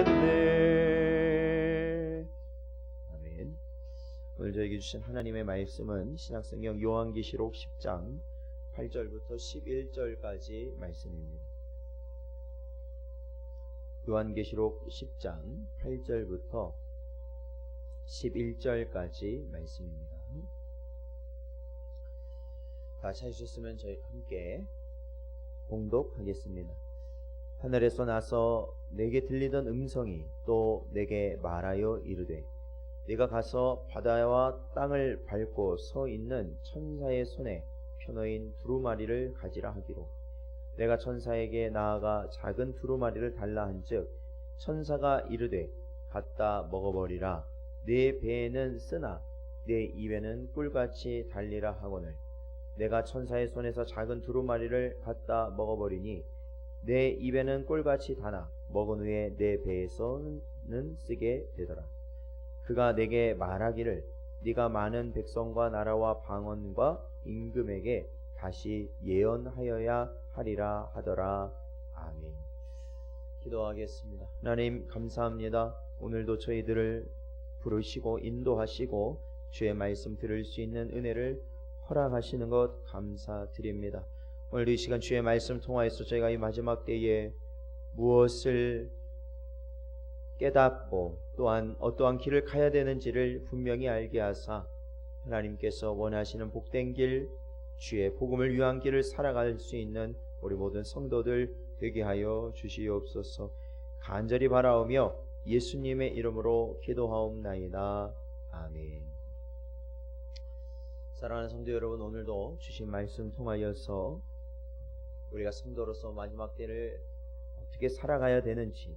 있겠네. 아멘. 오늘 저에게 주신 하나님의 말씀은 신약성경 요한계시록 10장 8절부터 11절까지 말씀입니다. 요한계시록 10장 8절부터 11절까지 말씀입니다. 다 찾으셨으면 저희 함께 봉독하겠습니다. 하늘에서 나서 내게 들리던 음성이 또 내게 말하여 이르되 네가 가서 바다와 땅을 밟고 서 있는 천사의 손에 표너인 두루마리를 가지라 하기로 내가 천사에게 나아가 작은 두루마리를 달라 한즉 천사가 이르되 갖다 먹어버리라. 네 배에는 쓰나 네 입에는 꿀같이 달리라 하거늘 내가 천사의 손에서 작은 두루마리를 갖다 먹어버리니 내 입에는 꿀같이 다나 먹은 후에 내 배에서는 쓰게 되더라. 그가 내게 말하기를 네가 많은 백성과 나라와 방언과 임금에게 다시 예언하여야 하리라 하더라. 아멘. 기도하겠습니다. 하나님 감사합니다. 오늘도 저희들을 부르시고 인도하시고 주의 말씀 들을 수 있는 은혜를 허락하시는 것 감사드립니다. 오늘도 이 시간 주의 말씀 통하여서 저희가 이 마지막 때에 무엇을 깨닫고 또한 어떠한 길을 가야 되는지를 분명히 알게 하사 하나님께서 원하시는 복된 길, 주의 복음을 위한 길을 살아갈 수 있는 우리 모든 성도들 되게 하여 주시옵소서. 간절히 바라오며 예수님의 이름으로 기도하옵나이다. 아멘. 사랑하는 성도 여러분, 오늘도 주신 말씀 통하여서 우리가 성도로서 마지막 때를 어떻게 살아가야 되는지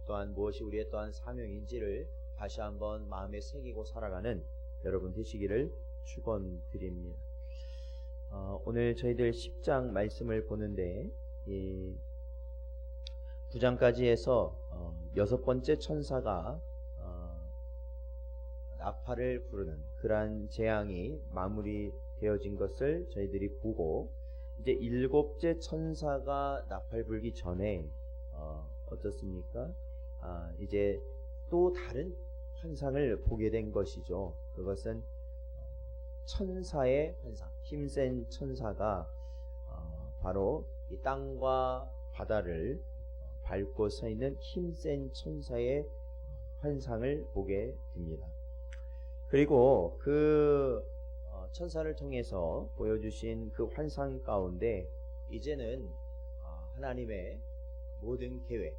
또한 무엇이 우리의 또한 사명인지를 다시 한번 마음에 새기고 살아가는 여러분 되시기를 축원드립니다. 오늘 저희들 10장 말씀을 보는데 9장까지 해서 6번째 천사가 나팔을 부르는 그러한 재앙이 마무리되어진 것을 저희들이 보고 이제 7째 천사가 나팔 불기 전에 어떻습니까? 이제 또 다른 환상을 보게 된 것이죠. 그것은 천사의 환상, 힘센 천사가 바로 이 땅과 바다를 밟고 서 있는 힘센 천사의 환상을 보게 됩니다. 그리고 그 천사를 통해서 보여주신 그 환상 가운데 이제는 하나님의 모든 계획,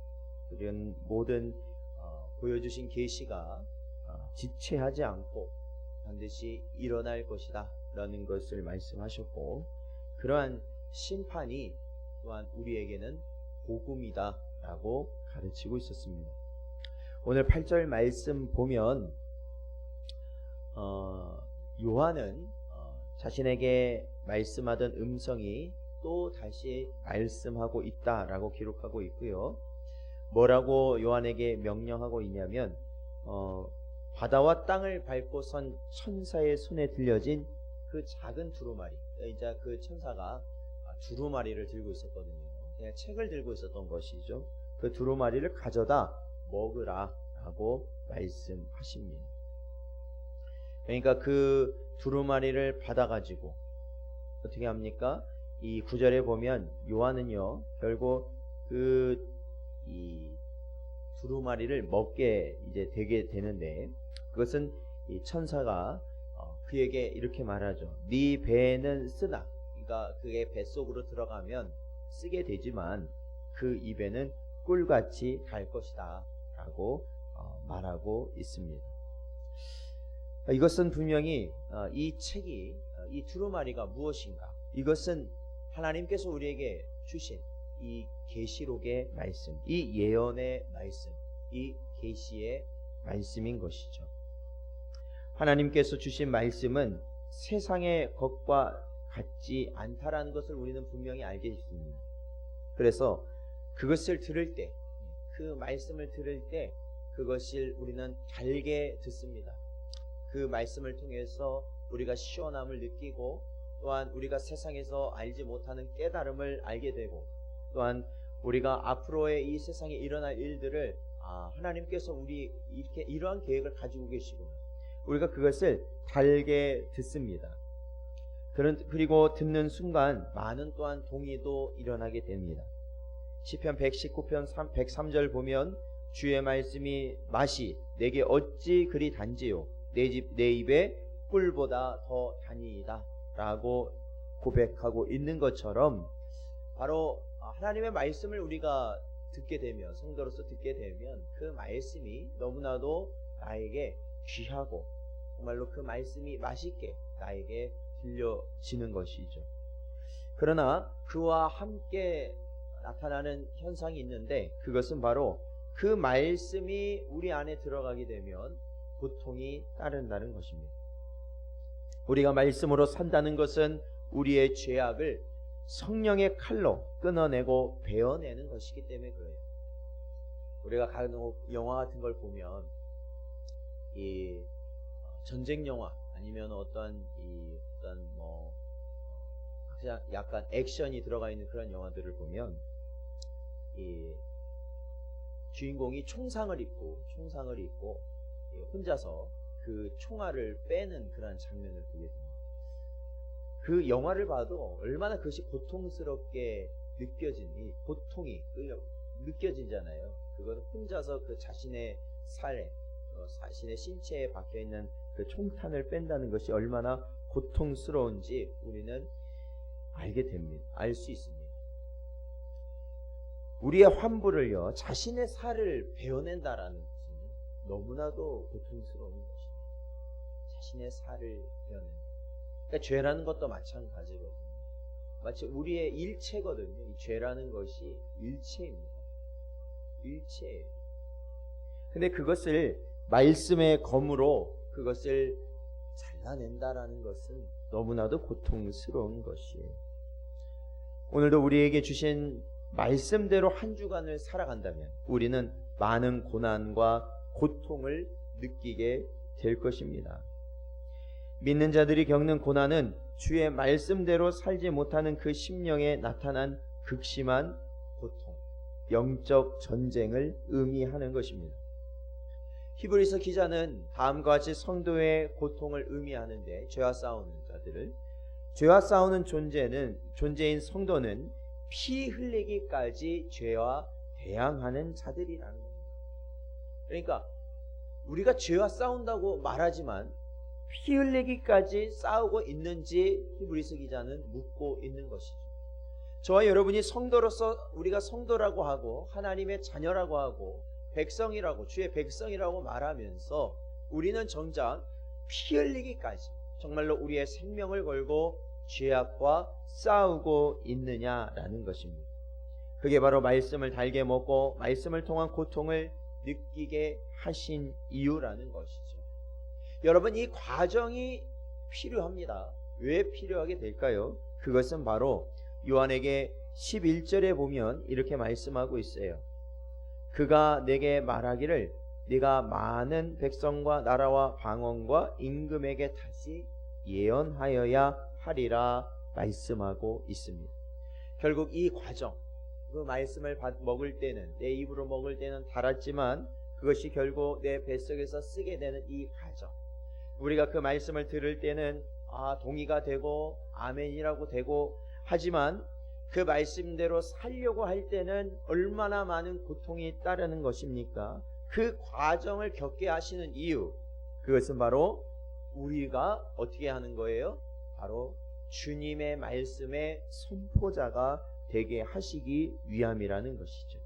그런 모든 보여주신 계시가 지체하지 않고 반드시 일어날 것이다 라는 것을 말씀하셨고, 그러한 심판이 또한 우리에게는 복음이다 라고 가르치고 있었습니다. 오늘 8절 말씀 보면 요한은 자신에게 말씀하던 음성이 또 다시 말씀하고 있다라고 기록하고 있고요. 뭐라고 요한에게 명령하고 있냐면 바다와 땅을 밟고 선 천사의 손에 들려진 그 작은 두루마리, 이제 그 천사가 두루마리를 들고 있었거든요. 그냥 책을 들고 있었던 것이죠. 그 두루마리를 가져다 먹으라 라고 말씀하십니다. 그러니까 그 두루마리를 받아가지고 어떻게 합니까? 이 9절에 보면 요한은요 결국 이 두루마리를 먹게 이제 되게 되는데, 그것은 이 천사가 그에게 이렇게 말하죠. 네 배에는 쓰다. 그러니까 그의 뱃속으로 들어가면 쓰게 되지만 그 입에는 꿀같이 달 것이다 라고 말하고 있습니다. 이것은 분명히 이 책이 이 두루마리가 무엇인가, 이것은 하나님께서 우리에게 주신 이 계시록의 말씀, 이 예언의 말씀, 이 계시의 말씀인 것이죠. 하나님께서 주신 말씀은 세상의 것과 같지 않다라는 것을 우리는 분명히 알게 됐습니다. 그래서 그것을 들을 때, 그 말씀을 들을 때 그것을 우리는 달게 듣습니다. 그 말씀을 통해서 우리가 시원함을 느끼고, 또한 우리가 세상에서 알지 못하는 깨달음을 알게 되고, 또한 우리가 앞으로의 이 세상에 일어날 일들을 하나님께서 우리 이렇게 이러한 계획을 가지고 계시구나. 우리가 그것을 달게 듣습니다. 그리고 듣는 순간 많은 또한 동의도 일어나게 됩니다. 시편 119편 103절 보면 주의 말씀이 맛이 내게 어찌 그리 단지요 내 입에 꿀보다 더 단이이다 라고 고백하고 있는 것처럼 바로 하나님의 말씀을 우리가 듣게 되면, 성도로서 듣게 되면 그 말씀이 너무나도 나에게 귀하고 정말로 그 말씀이 맛있게 나에게 들려지는 것이죠. 그러나 그와 함께 나타나는 현상이 있는데 그것은 바로 그 말씀이 우리 안에 들어가게 되면 고통이 따른다는 것입니다. 우리가 말씀으로 산다는 것은 우리의 죄악을 성령의 칼로 끊어내고 베어내는 것이기 때문에 그래요. 우리가 간혹 영화 같은 걸 보면 이 전쟁 영화 아니면 어떤 뭐 그냥 약간 액션이 들어가 있는 그런 영화들을 보면 이 주인공이 총상을 입고 혼자서 그 총알을 빼는 그런 장면을 보게 됩니다. 그 영화를 봐도 얼마나 그것이 고통스럽게 느껴지니 고통이 느껴지잖아요. 그건 혼자서 그 자신의 살에 자신의 신체에 박혀 있는 그 총탄을 뺀다는 것이 얼마나 고통스러운지 우리는 알게 됩니다. 알 수 있습니다. 우리의 환부를요, 자신의 살을 베어낸다라는 것은 너무나도 고통스러운 것입니다. 자신의 살을 베어낸다. 그러니까 죄라는 것도 마찬가지거든요. 마치 우리의 일체거든요. 이 죄라는 것이 일체입니다. 일체예요. 근데 그것을 말씀의 검으로 그것을 잘라낸다라는 것은 너무나도 고통스러운 것이에요. 오늘도 우리에게 주신 말씀대로 한 주간을 살아간다면 우리는 많은 고난과 고통을 느끼게 될 것입니다. 믿는 자들이 겪는 고난은 주의 말씀대로 살지 못하는 그 심령에 나타난 극심한 고통, 영적 전쟁을 의미하는 것입니다. 히브리서 기자는 다음과 같이 성도의 고통을 의미하는데 죄와 싸우는 자들을, 죄와 싸우는 존재인 성도는 피 흘리기까지 죄와 대항하는 자들이라는 겁니다. 그러니까 우리가 죄와 싸운다고 말하지만 피 흘리기까지 싸우고 있는지 히브리서 기자는 묻고 있는 것이죠. 저와 여러분이 성도로서 우리가 성도라고 하고 하나님의 자녀라고 하고 백성이라고, 주의 백성이라고 말하면서 우리는 정작 피 흘리기까지 정말로 우리의 생명을 걸고 죄악과 싸우고 있느냐라는 것입니다. 그게 바로 말씀을 달게 먹고 말씀을 통한 고통을 느끼게 하신 이유라는 것이죠. 여러분, 이 과정이 필요합니다. 왜 필요하게 될까요? 그것은 바로 요한에게 11절에 보면 이렇게 말씀하고 있어요. 그가 내게 말하기를 네가 많은 백성과 나라와 방언과 임금에게 다시 예언하여야 하리라 말씀하고 있습니다. 결국 이 과정, 그 말씀을 먹을 때는, 내 입으로 먹을 때는 달았지만 그것이 결국 내 뱃속에서 쓰게 되는 이 과정, 우리가 그 말씀을 들을 때는 동의가 되고 아멘이라고 되고 하지만 그 말씀대로 살려고 할 때는 얼마나 많은 고통이 따르는 것입니까? 그 과정을 겪게 하시는 이유, 그것은 바로 우리가 어떻게 하는 거예요? 바로 주님의 말씀의 선포자가 되게 하시기 위함이라는 것이죠.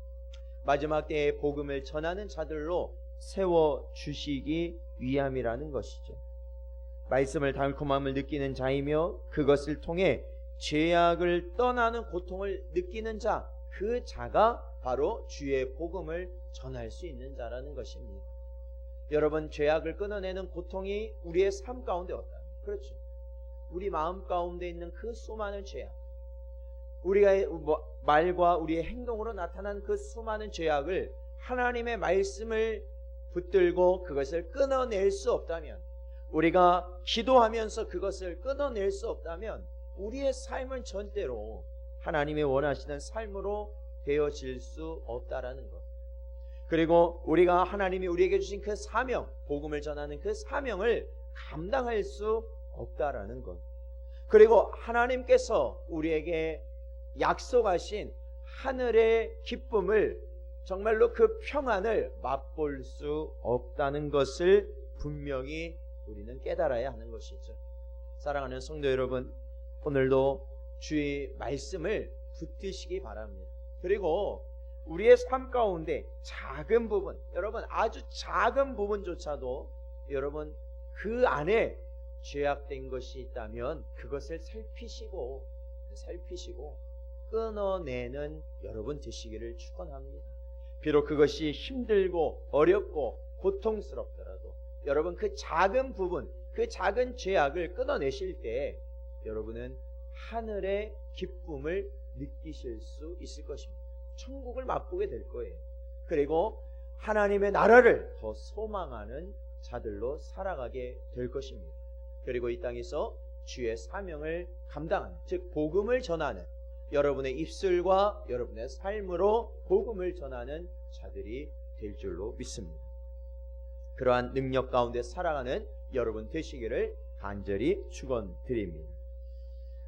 마지막 때에 복음을 전하는 자들로 세워주시기 위함이라는 것이죠. 말씀을 달콤함을 느끼는 자이며 그것을 통해 죄악을 떠나는 고통을 느끼는 자, 그 자가 바로 주의 복음을 전할 수 있는 자라는 것입니다. 여러분, 죄악을 끊어내는 고통이 우리의 삶 가운데 없다면, 그렇죠, 우리 마음 가운데 있는 그 수많은 죄악, 우리가 말과 우리의 행동으로 나타난 그 수많은 죄악을 하나님의 말씀을 붙들고 그것을 끊어낼 수 없다면, 우리가 기도하면서 그것을 끊어낼 수 없다면 우리의 삶은 절대로 하나님의 원하시는 삶으로 되어질 수 없다라는 것. 그리고 우리가 하나님이 우리에게 주신 그 사명, 복음을 전하는 그 사명을 감당할 수 없다라는 것. 그리고 하나님께서 우리에게 약속하신 하늘의 기쁨을, 정말로 그 평안을 맛볼 수 없다는 것을 분명히 우리는 깨달아야 하는 것이죠. 사랑하는 성도 여러분, 오늘도 주의 말씀을 붙드시기 바랍니다. 그리고 우리의 삶 가운데 작은 부분, 여러분 아주 작은 부분조차도 여러분 그 안에 죄악된 것이 있다면 그것을 살피시고 끊어내는 여러분 되시기를 축원합니다. 비록 그것이 힘들고 어렵고 고통스럽더라도 여러분 그 작은 부분, 그 작은 죄악을 끊어내실 때 여러분은 하늘의 기쁨을 느끼실 수 있을 것입니다. 천국을 맛보게 될 거예요. 그리고 하나님의 나라를 더 소망하는 자들로 살아가게 될 것입니다. 그리고 이 땅에서 주의 사명을 감당하는, 즉 복음을 전하는, 여러분의 입술과 여러분의 삶으로 복음을 전하는 자들이 될 줄로 믿습니다. 그러한 능력 가운데 살아가는 여러분 되시기를 간절히 축원드립니다.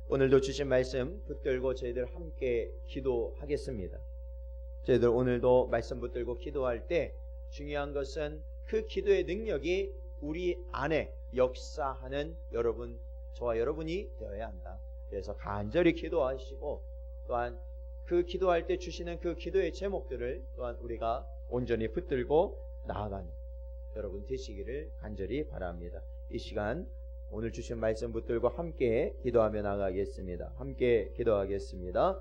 오늘도 주신 말씀 붙들고 저희들 함께 기도하겠습니다. 저희들 오늘도 말씀 붙들고 기도할 때 중요한 것은 그 기도의 능력이 우리 안에 역사하는 여러분, 저와 여러분이 되어야 한다. 그래서 간절히 기도하시고 또한 그 기도할 때 주시는 그 기도의 제목들을 또한 우리가 온전히 붙들고 나아가는 여러분 되시기를 간절히 바랍니다. 이 시간 오늘 주신 말씀 붙들고 함께 기도하며 나가겠습니다. 함께 기도하겠습니다.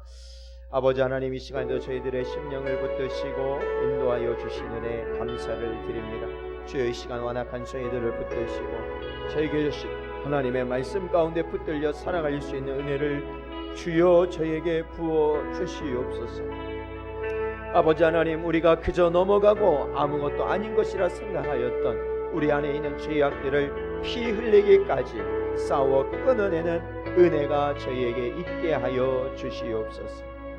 아버지 하나님, 이 시간에도 저희들의 심령을 붙드시고 인도하여 주신 은혜 감사를 드립니다. 주여, 이 시간 완악한 저희들을 붙드시고 저에게 주신 하나님의 말씀 가운데 붙들려 살아갈 수 있는 은혜를 주여 저에게 부어 주시옵소서. 아버지 하나님, 우리가 그저 넘어가고 아무것도 아닌 것이라 생각하였던 우리 안에 있는 죄악들을 피 흘리기까지 싸워 끊어내는 은혜가 저희에게 있게 하여 주시옵소서.